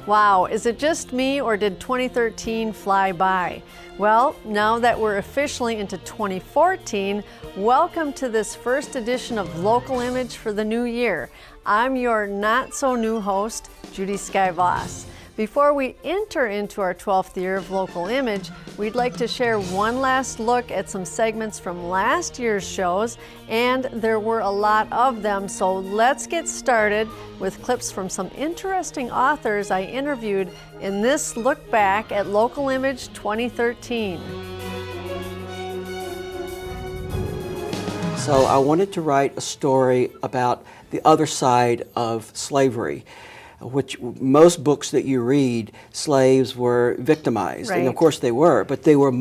Wow, is it just me or did 2013 fly by? Well, now that we're officially into 2014, welcome to this first edition of Local Image for the new year. I'm your not-so-new host, Judy Skye Voss. Before we enter into our 12th year of Local Image, we'd like to share one last look at some segments from last year's shows, and there were a lot of them, so let's get started with clips from some interesting authors I interviewed in this look back at Local Image 2013. So I wanted to write a story about the other side of slavery, which most books that you read, slaves were victimized. Right. And of course they were, but they were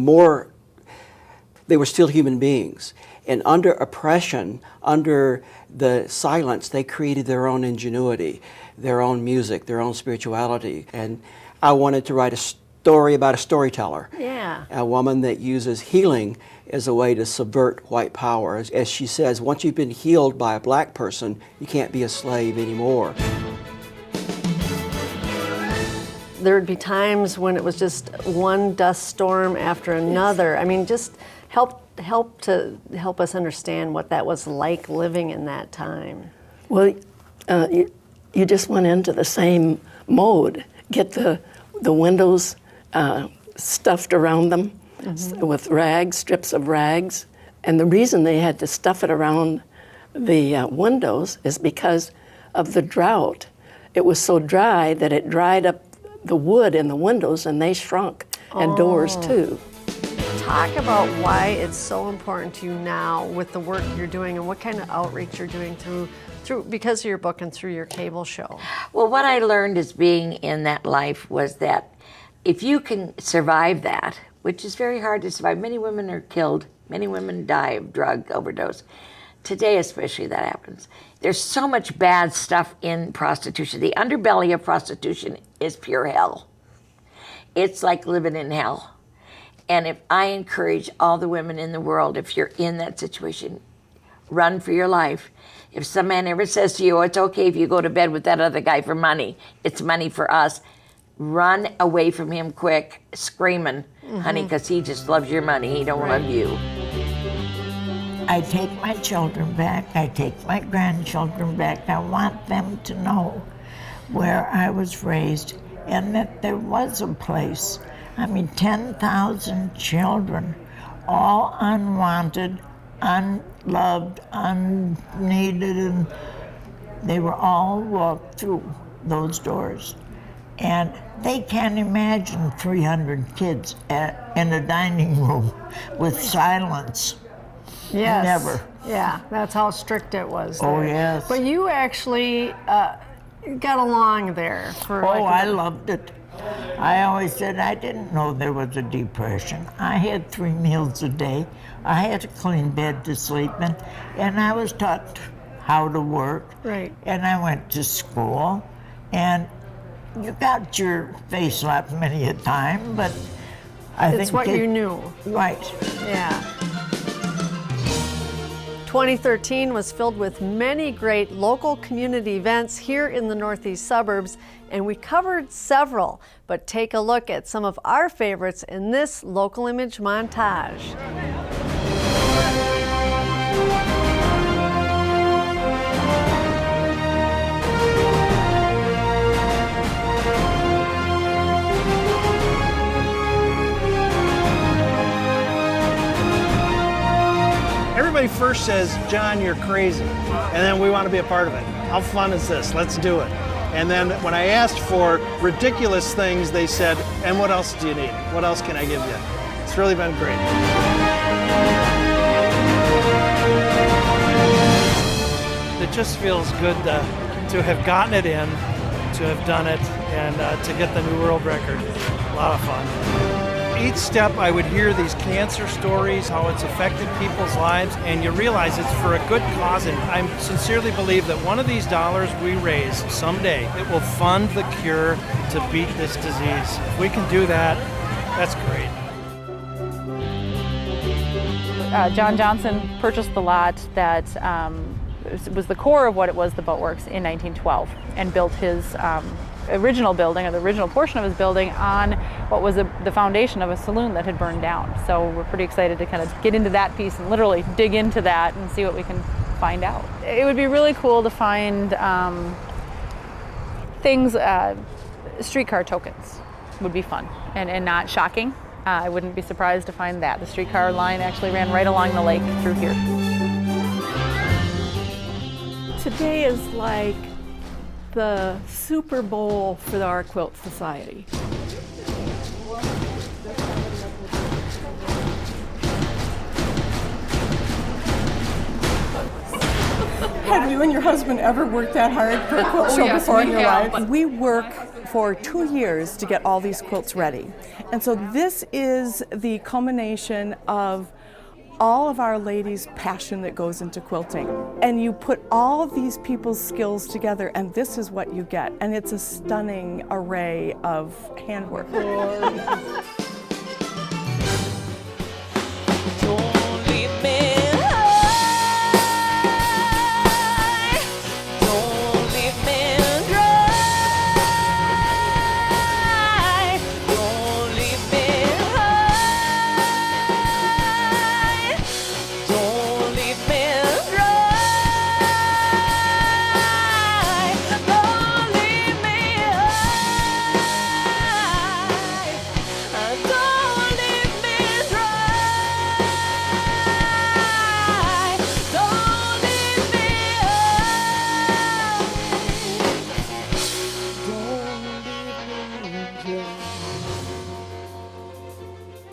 still human beings. And under oppression, under the silence, they created their own ingenuity, their own music, their own spirituality. And I wanted to write a story about a storyteller. Yeah. A woman that uses healing as a way to subvert white power. As she says, once you've been healed by a black person, you can't be a slave anymore. There would be times when it was just one dust storm after another. Yes. I mean, just help us understand what that was like living in that time. Well, you just went into the same mode. Get the windows stuffed around them with rags, strips of rags. And the reason they had to stuff it around the windows is because of the drought. It was so dry that it dried up the wood in the windows and they shrunk, and doors too. Talk about why it's so important to you now with the work you're doing and what kind of outreach you're doing through because of your book and through your cable show. Well, what I learned as being in that life was that if you can survive that, which is very hard to survive, many women are killed, many women die of drug overdose. Today especially that happens. There's so much bad stuff in prostitution. The underbelly of prostitution is pure hell. It's like living in hell. And if I encourage all the women in the world, if you're in that situation, run for your life. If some man ever says to you, oh, it's okay if you go to bed with that other guy for money, it's money for us, run away from him quick, screaming, honey, because he just loves your money, he don't love you. I take my children back, I take my grandchildren back. I want them to know where I was raised and that there was a place. I mean, 10,000 children, all unwanted, unloved, unneeded, and they were all walked through those doors. And they can't imagine 300 kids in a dining room with silence. Yes. Never. Yeah, that's how strict it was. Oh, there. yes. But you actually got along there for I loved it. I always said I didn't know there was a depression. I had 3 meals a day. I had a clean bed to sleep in, and I was taught how to work. Right. And I went to school, and you got your face slapped many a time, but I think it's what you knew. Right. Yeah. 2013 was filled with many great local community events here in the Northeast suburbs, and we covered several, but take a look at some of our favorites in this Local Image montage. Everybody first says, John, you're crazy. And then we want to be a part of it. How fun is this? Let's do it. And then when I asked for ridiculous things, they said, and what else do you need? What else can I give you? It's really been great. It just feels good to have gotten it in, to have done it, and to get the new world record. A lot of fun. Each step I would hear these cancer stories, how it's affected people's lives, and you realize it's for a good cause, and I sincerely believe that one of these dollars we raise someday, it will fund the cure to beat this disease. If we can do that, that's great. John Johnson purchased the lot that was the core of what it was, the Boatworks, in 1912, and built his original building, or the original portion of his building, on what was the foundation of a saloon that had burned down. So we're pretty excited to kind of get into that piece and literally dig into that and see what we can find out. It would be really cool to find things, streetcar tokens would be fun and not shocking. I wouldn't be surprised to find that. The streetcar line actually ran right along the lake through here. Today is like the Super Bowl for the Art Quilt Society. Have you and your husband ever worked that hard for a quilt show before in your life? We work for 2 years to get all these quilts ready. And so this is the culmination of all of our ladies' passion that goes into quilting. And you put all of these people's skills together, and this is what you get. And it's a stunning array of handwork.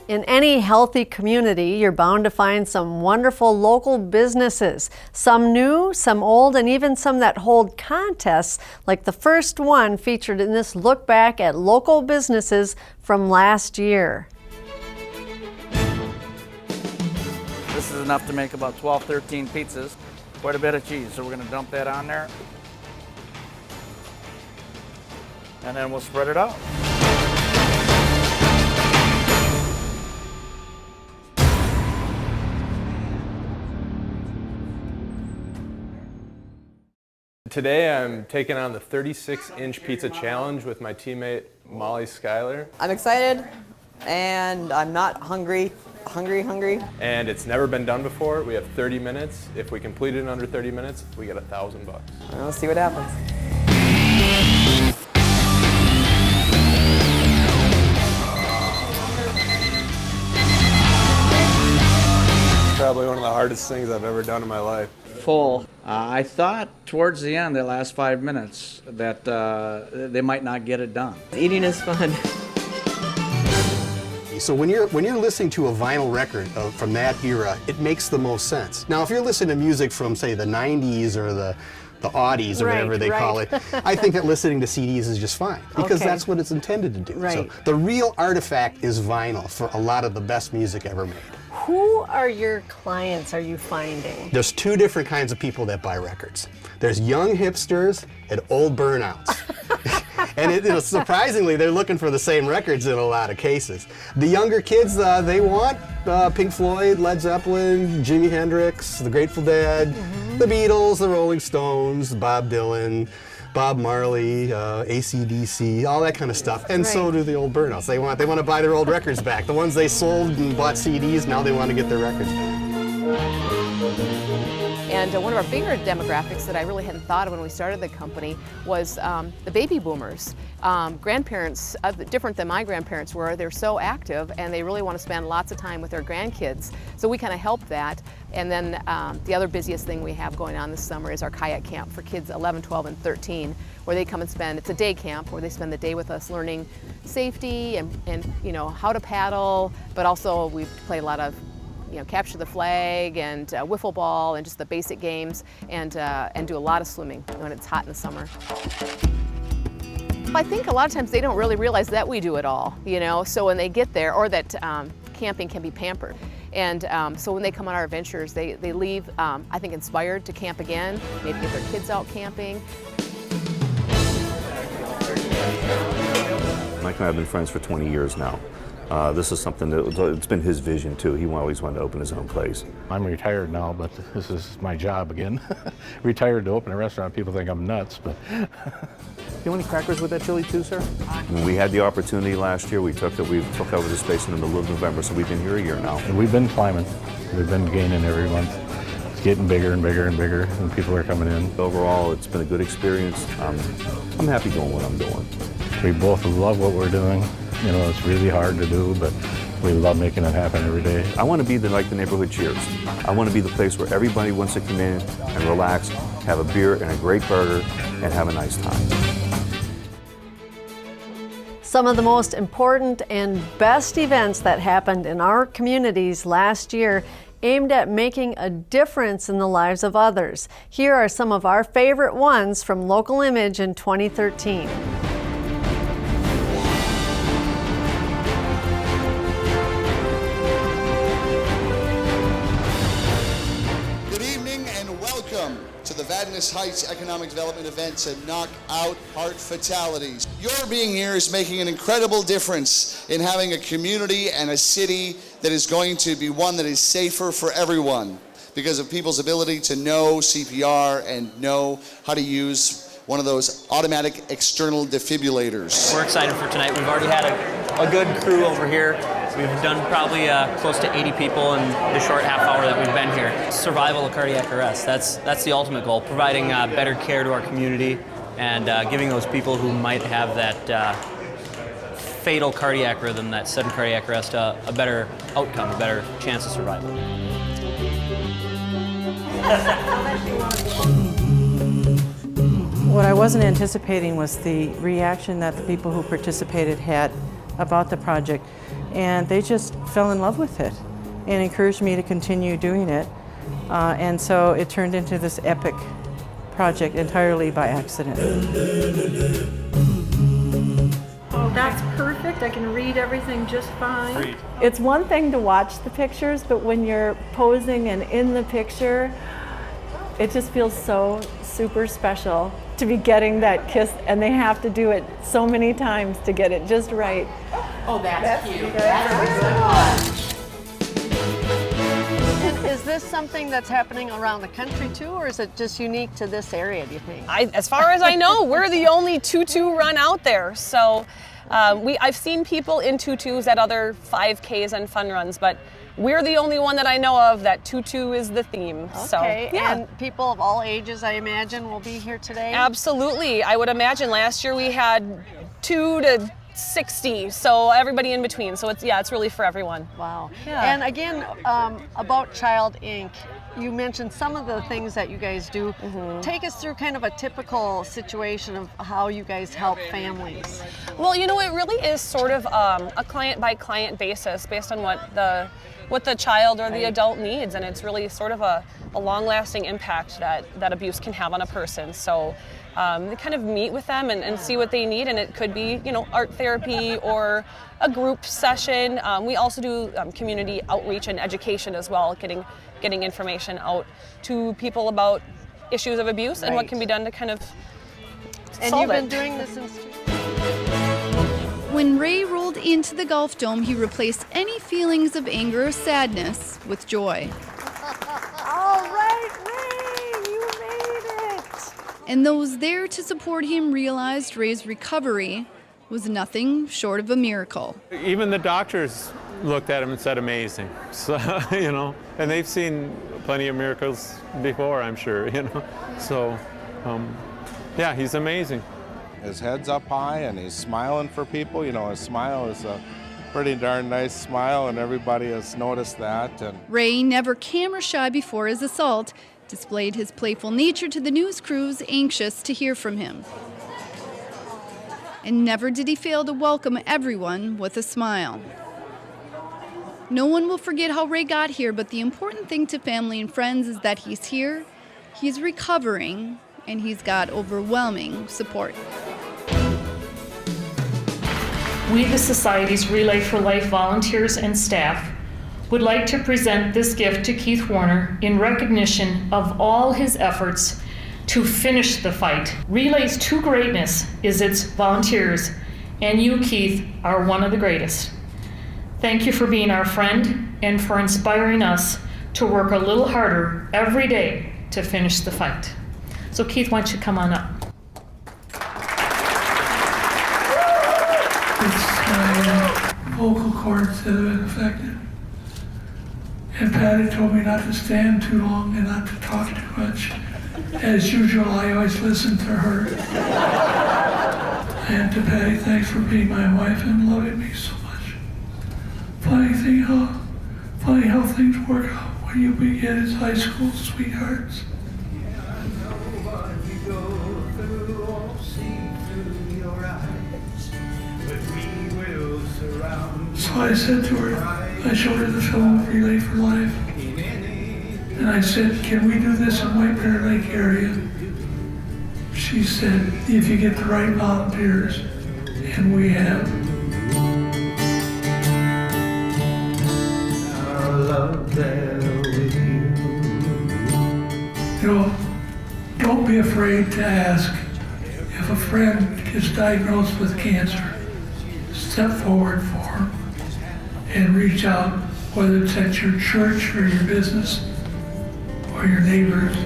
In any healthy community, you're bound to find some wonderful local businesses, some new, some old, and even some that hold contests, like the first one featured in this look back at local businesses from last year. This is enough to make about 12, 13 pizzas. Quite a bit of cheese, so we're going to dump that on there. And then we'll spread it out. Today I'm taking on the 36-inch pizza challenge with my teammate Molly Schuyler. I'm excited and I'm not hungry. And it's never been done before. We have 30 minutes. If we complete it in under 30 minutes, we get $1,000. Let's see what happens. Probably one of the hardest things I've ever done in my life. Full. I thought towards the end, the last 5 minutes, that they might not get it done. Eating is fun. So when you're listening to a vinyl record from that era, it makes the most sense. Now, if you're listening to music from, say, the 90s or the Audies or whatever they call it, I think that listening to CDs is just fine because that's what it's intended to do. So the real artifact is vinyl for a lot of the best music ever made. Who are your clients, are you finding? There's two different kinds of people that buy records. There's young hipsters and old burnouts. And surprisingly, they're looking for the same records in a lot of cases. The younger kids, they want Pink Floyd, Led Zeppelin, Jimi Hendrix, the Grateful Dead, the Beatles, the Rolling Stones, Bob Dylan, Bob Marley, AC/DC, all that kind of stuff. And so do the old burnouts. They want to buy their old records back. The ones they sold and bought CDs, now they want to get their records back. And one of our bigger demographics that I really hadn't thought of when we started the company was the baby boomers. Grandparents, different than my grandparents were, they're so active and they really want to spend lots of time with their grandkids. So we kind of help that. And then the other busiest thing we have going on this summer is our kayak camp for kids 11, 12, and 13, where they come and spend, it's a day camp where they spend the day with us learning safety and you know, how to paddle, but also we play a lot of capture the flag and wiffle ball and just the basic games and do a lot of swimming when it's hot in the summer. I think a lot of times they don't really realize that we do it all, so when they get there, or that camping can be pampered. And so when they come on our adventures, they leave, I think, inspired to camp again, maybe get their kids out camping. Mike and I have been friends for 20 years now. This is something that it's been his vision too. He always wanted to open his own place. I'm retired now, but this is my job again. Retired to open a restaurant, people think I'm nuts, but. You want any crackers with that chili too, sir? When we had the opportunity last year, we took over the space in the middle of November, so we've been here a year now. And we've been climbing. We've been gaining every month. It's getting bigger and bigger and bigger, and people are coming in. Overall, it's been a good experience. I'm happy doing what I'm doing. We both love what we're doing. You know, it's really hard to do, but we love making it happen every day. I want to be like the neighborhood Cheers. I want to be the place where everybody wants to come in and relax, have a beer and a great burger, and have a nice time. Some of the most important and best events that happened in our communities last year aimed at making a difference in the lives of others. Here are some of our favorite ones from Local Image in 2013. To the Vadnais Heights Economic Development event to knock out heart fatalities. Your being here is making an incredible difference in having a community and a city that is going to be one that is safer for everyone because of people's ability to know CPR and know how to use one of those automatic external defibrillators. We're excited for tonight. We've already had a good crew over here. We've done probably close to 80 people in the short half hour that we've been here. Survival of cardiac arrest, that's the ultimate goal, providing better care to our community and giving those people who might have that fatal cardiac rhythm, that sudden cardiac arrest, a better outcome, a better chance of survival. What I wasn't anticipating was the reaction that the people who participated had about the project. And they just fell in love with it and encouraged me to continue doing it. And so it turned into this epic project entirely by accident. Oh, that's perfect. I can read everything just fine. Great. It's one thing to watch the pictures, but when you're posing and in the picture, it just feels so super special to be getting that kiss, and they have to do it so many times to get it just right. Oh, that's cute. And is this something that's happening around the country too, or is it just unique to this area, do you think? As far as I know, we're the only tutu run out there. So I've seen people in tutus at other 5Ks and fun runs, but we're the only one that I know of that tutu is the theme. Okay, so, yeah. And people of all ages, I imagine, will be here today? Absolutely. I would imagine last year we had 2 to 60, so everybody in between. So it's really for everyone. Wow. Yeah. And again, about Child Inc., you mentioned some of the things that you guys do. Take us through kind of a typical situation of how you guys help families. Well, you know, it really is sort of a client-by-client basis based on what the child or the adult needs, and it's really sort of a long-lasting impact that abuse can have on a person. So they kind of meet with them and see what they need, and it could be, you know, art therapy or a group session. We also do community outreach and education as well, getting information out to people about issues of abuse and what can be done to kind of And solve you've been it. doing this since... When Ray rolled into the Golf Dome, he replaced any feelings of anger or sadness with joy. All right, Ray, you made it! And those there to support him realized Ray's recovery was nothing short of a miracle. Even the doctors looked at him and said amazing. So, you know, and they've seen plenty of miracles before, I'm sure, you know. So, yeah, he's amazing. His head's up high and he's smiling for people. You know, his smile is a pretty darn nice smile, and everybody has noticed that. And Ray, never camera shy before his assault, displayed his playful nature to the news crews anxious to hear from him. And never did he fail to welcome everyone with a smile. No one will forget how Ray got here, but the important thing to family and friends is that he's here, he's recovering, and he's got overwhelming support. We, the Society's Relay for Life volunteers and staff, would like to present this gift to Keith Warner in recognition of all his efforts to finish the fight. Relay's true greatness is its volunteers, and you, Keith, are one of the greatest. Thank you for being our friend and for inspiring us to work a little harder every day to finish the fight. So Keith, why don't you come on up? It's my vocal cords that have been affected. And Patty told me not to stand too long and not to talk too much. As usual, I always listen to her. And to Patty, thanks for being my wife and loving me so much. Funny how things work out when you begin as high school sweethearts. So I said to her, I showed her the film Relay for Life. And I said, can we do this in White Bear Lake area? She said, if you get the right volunteers, and we have. Our love there with you. Don't be afraid to ask if a friend gets diagnosed with cancer. Step forward for them and reach out, whether it's at your church or your business or your neighbors.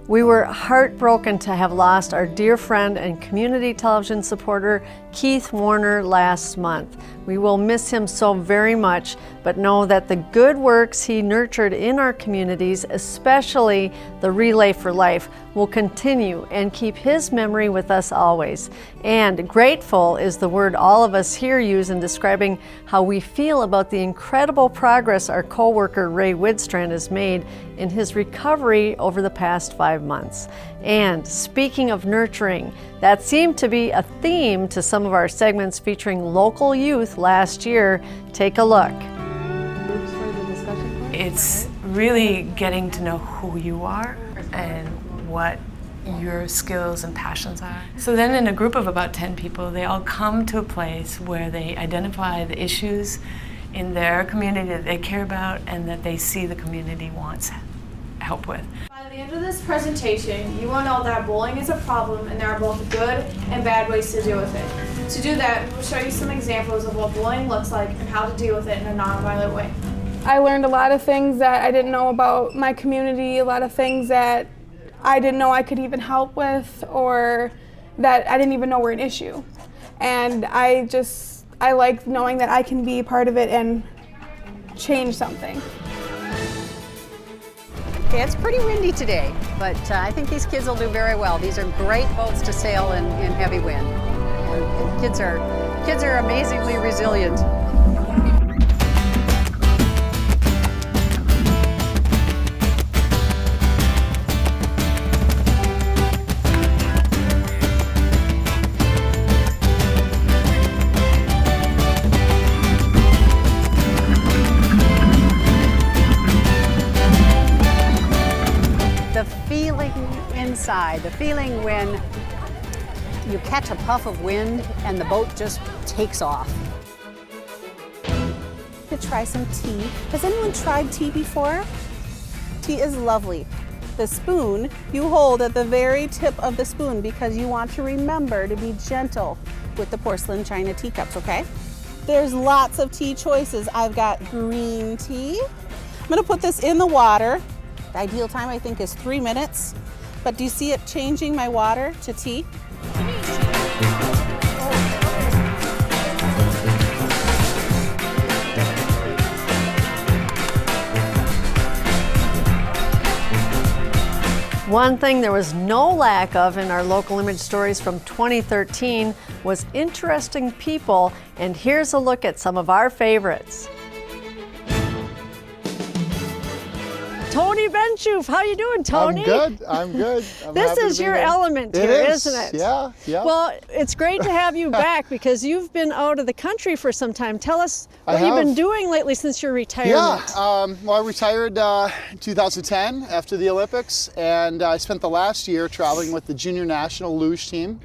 We were heartbroken to have lost our dear friend and community television supporter, Keith Warner, last month. We will miss him so very much, but know that the good works he nurtured in our communities, especially the Relay for Life, will continue and keep his memory with us always. And grateful is the word all of us here use in describing how we feel about the incredible progress our co-worker Ray Widstrand has made in his recovery over the past 5 months. And speaking of nurturing, that seemed to be a theme to some of our segments featuring local youth last year. Take a look. It's really getting to know who you are and what your skills and passions are. So then in a group of about 10 people, they all come to a place where they identify the issues in their community that they care about and that they see the community wants help with. By the end of this presentation, you will know that bullying is a problem and there are both good and bad ways to deal with it. To do that, we will show you some examples of what bullying looks like and how to deal with it in a nonviolent way. I learned a lot of things that I didn't know about my community, a lot of things that I didn't know I could even help with or that I didn't even know were an issue. And I like knowing that I can be part of it and change something. Okay, it's pretty windy today, but I think these kids will do very well. These are great boats to sail in heavy wind. And kids are amazingly resilient. The feeling when you catch a puff of wind and the boat just takes off. To try some tea. Has anyone tried tea before? Tea is lovely. The spoon you hold at the very tip of the spoon because you want to remember to be gentle with the porcelain china teacups, okay? There's lots of tea choices. I've got green tea. I'm gonna put this in the water. The ideal time I think is 3 minutes. But do you see it changing my water to tea? One thing there was no lack of in our local image stories from 2013 was interesting people, and here's a look at some of our favorites. Tony Benchoof, how you doing, Tony? I'm good. This is your element here, isn't it? Yeah. Well, it's great to have you back because you've been out of the country for some time. Tell us what you've been doing lately since your retirement. Yeah, well, I retired in 2010 after the Olympics, and I spent the last year traveling with the junior national luge team.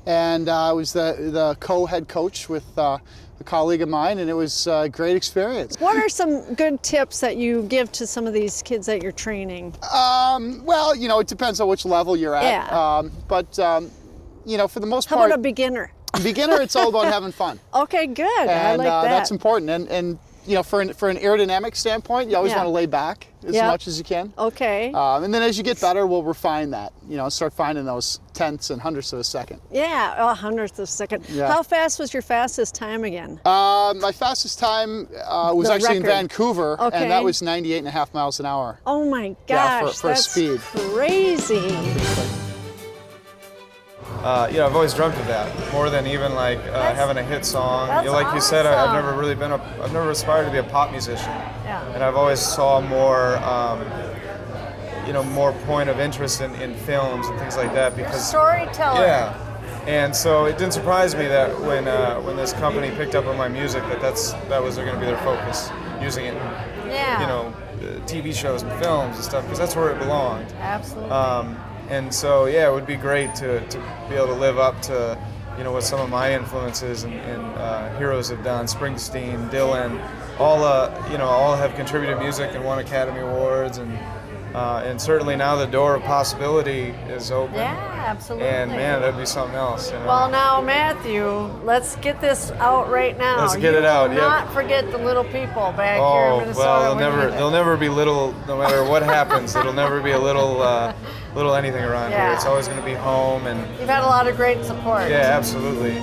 And I was the co-head coach with a colleague of mine, and it was a great experience. What are some good tips that you give to some of these kids that you're training? Well, it depends on which level you're at. Yeah. But, for the most part... How about a beginner? Beginner, it's all about having fun. Okay, good. And I like that. that's important. And you know, for an aerodynamic standpoint, you always want to lay back as much as you can. Okay. And then as you get better, we'll refine that. You know, start finding those tenths and hundredths of a second. Yeah, hundredths of a second. Yeah. How fast was your fastest time again? My fastest time was The actually record. in Vancouver, Okay. and that was 98.5 miles an hour. Oh my Yeah, gosh, for that's speed. crazy. Yeah, I've always dreamt of that more than even like having a hit song. That's Like you said, I've awesome. never really been I've never aspired to be a pop musician. Yeah. And I've always saw more, more point of interest in films and things like that because Storyteller. Yeah. And so it didn't surprise me that when this company picked up on my music that was going to be their focus, using it in, Yeah. TV shows and films and stuff because that's where it belonged. Absolutely. And so, yeah, it would be great to be able to live up to, what some of my influences and heroes have done. Springsteen, Dylan, all have contributed music and won Academy Awards, and certainly now the door of possibility is open. Yeah, absolutely. And man, that'd be something else. Well, now, Matthew, let's get this out right now. Let's get it out, Do yep. not forget the little people back here in Minnesota. Well, We need it. they'll never be little, no matter what happens. It'll never be a little anything around here. Yeah. It's always going to be home and. You've had a lot of great support. Yeah, absolutely.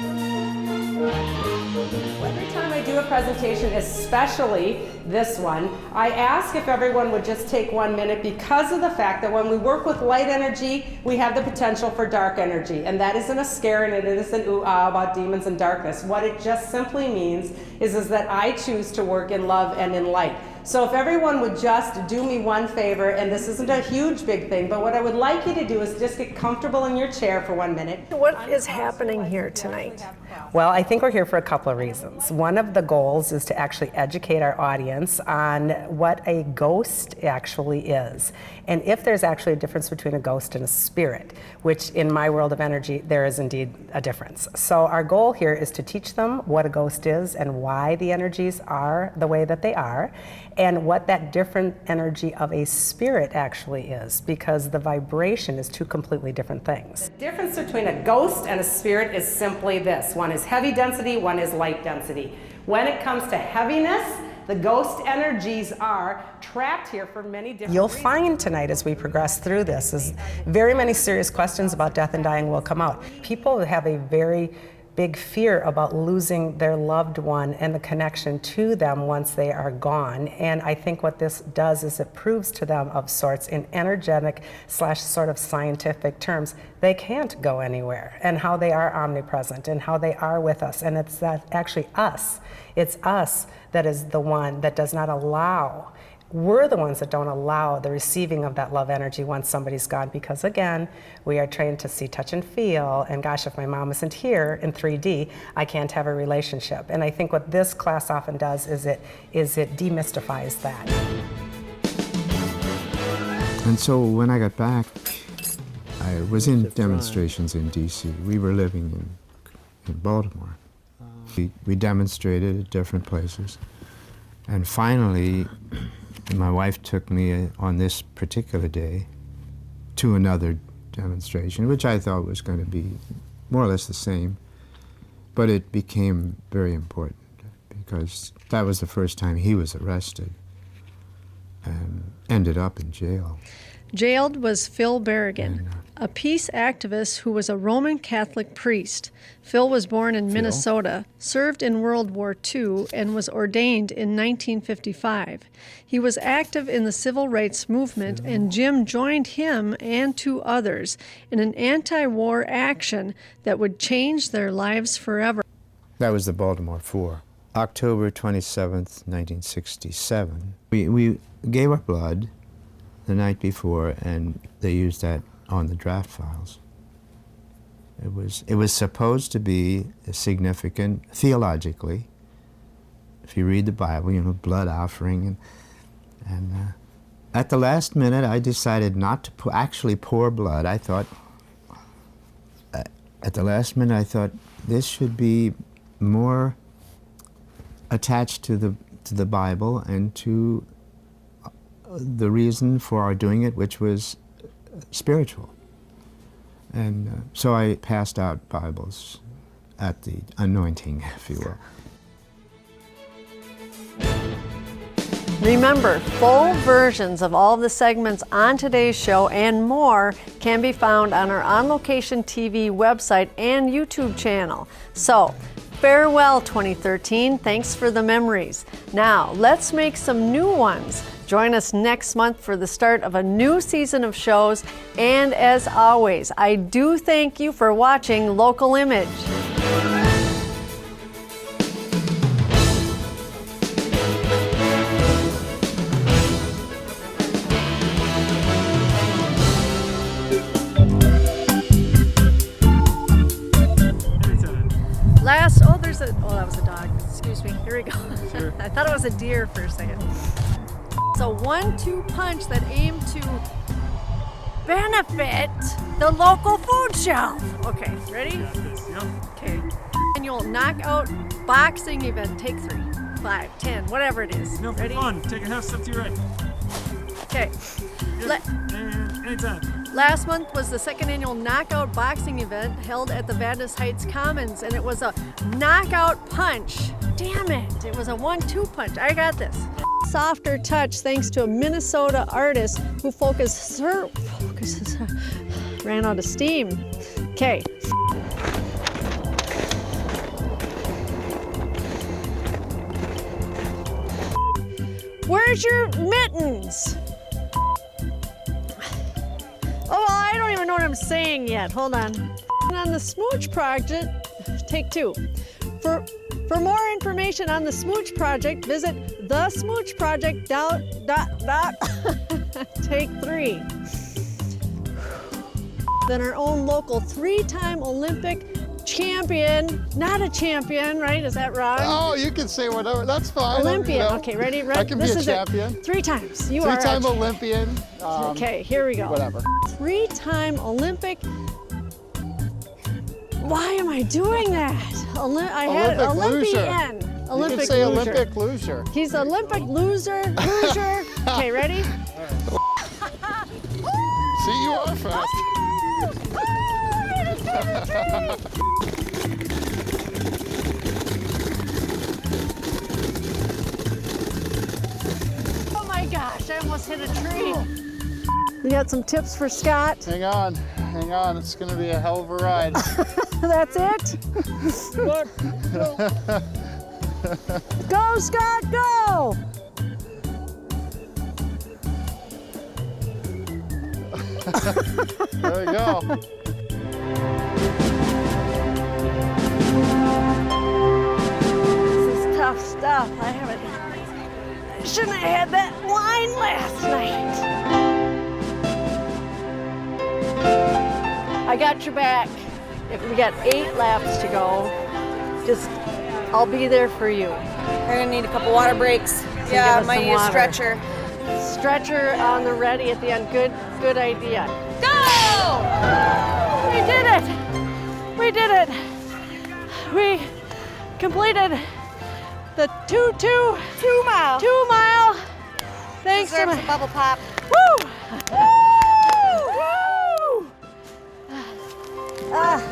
Every time I do a presentation, especially this one, I ask if everyone would just take 1 minute because of the fact that when we work with light energy, we have the potential for dark energy. And that isn't a scare and it isn't ooh-ah about demons and darkness. What it just simply means is that I choose to work in love and in light. So if everyone would just do me one favor, and this isn't a huge big thing, but what I would like you to do is just get comfortable in your chair for 1 minute. What is happening here tonight? Well, I think we're here for a couple of reasons. One of the goals is to actually educate our audience on what a ghost actually is. And if there's actually a difference between a ghost and a spirit, which in my world of energy, there is indeed a difference. So our goal here is to teach them what a ghost is and why the energies are the way that they are, and what that different energy of a spirit actually is, because the vibration is two completely different things. The difference between a ghost and a spirit is simply this. One is heavy density, one is light density. When it comes to heaviness, the ghost energies are trapped here for many different reasons. You'll find tonight as we progress through this is very many serious questions about death and dying will come out. People have a very big fear about losing their loved one and the connection to them once they are gone. And I think what this does is it proves to them of sorts in energetic / sort of scientific terms, they can't go anywhere and how they are omnipresent and how they are with us. And it's that actually us. It's us that is the one that does not allow. We're the ones that don't allow the receiving of that love energy once somebody's gone, because again, we are trained to see, touch, and feel, and gosh, if my mom isn't here in 3D, I can't have a relationship. And I think what this class often does is it demystifies that. And so when I got back, I was in demonstrations in DC. We were living in Baltimore. We demonstrated at different places. And finally, my wife took me on this particular day to another demonstration, which I thought was going to be more or less the same. But it became very important because that was the first time he was arrested and ended up in jail. Jailed was Phil Berrigan, a peace activist who was a Roman Catholic priest. Phil was born in Minnesota, served in World War II, and was ordained in 1955. He was active in the civil rights movement, and Jim joined him and 2 others in an anti-war action that would change their lives forever. That was the Baltimore Four. October 27th, 1967. We gave our blood the night before, and they used that on the draft files. It was supposed to be significant theologically. If you read the Bible, blood offering, and at the last minute, I decided not to actually pour blood. I thought, at the last minute, I thought this should be more attached to the Bible and to the reason for our doing it, which was spiritual. And so I passed out Bibles at the anointing, if you will. Remember, full versions of all of the segments on today's show and more can be found on our On Location TV website and YouTube channel. So, farewell 2013, thanks for the memories. Now, let's make some new ones. Join us next month for the start of a new season of shows, and as always, I do thank you for watching Local Image. That was a dog. Excuse me. Here we go. Sure. I thought it was a deer for a second. It's a 1-2 punch that aimed to benefit the local food shelf. Okay, ready? Okay. Annual knockout boxing event. Take 3, 5, 10, whatever it is. No, ready? Fun. Take a half step to your right. Okay. And anytime. Last month was the second annual knockout boxing event held at the Vadnais Heights Commons, and it was a knockout punch. Damn it, it was a 1-2 punch. I got this. Softer touch thanks to a Minnesota artist who ran out of steam. Okay. Where's your mittens? Oh, well, I don't even know what I'm saying yet. Hold on. On the Smooch Project, take 2. For more information on the Smooch Project, visit thesmoochproject. Take 3. Then our own local 3-time Olympic champion, not a champion, right? Is that wrong? Oh, you can say whatever. That's fine. Olympian. You know, Okay, ready? I can be a champion. 3 times. You are 3-time Olympian. Okay, here we go. Whatever. 3-time Olympic. Why am I doing that? I had Olympian. You can say Olympic loser. He's Olympic loser. Okay, ready? See, you are fast. Oh my gosh, I almost hit a tree. We got some tips for Scott. Hang on. It's going to be a hell of a ride. That's it? Look. Go, Scott, go! There we go. This is tough stuff. I shouldn't have had that wine last night. I got your back. If we got 8 laps to go, I'll be there for you. We're gonna need a couple water breaks. So Yeah, I might need a stretcher. Stretcher on the ready at the end. Good idea. Go! We did it! We did it! We completed the 2 mile. 2 mile. Thanks Deserves so much. a bubble pop. Woo! Woo! Woo!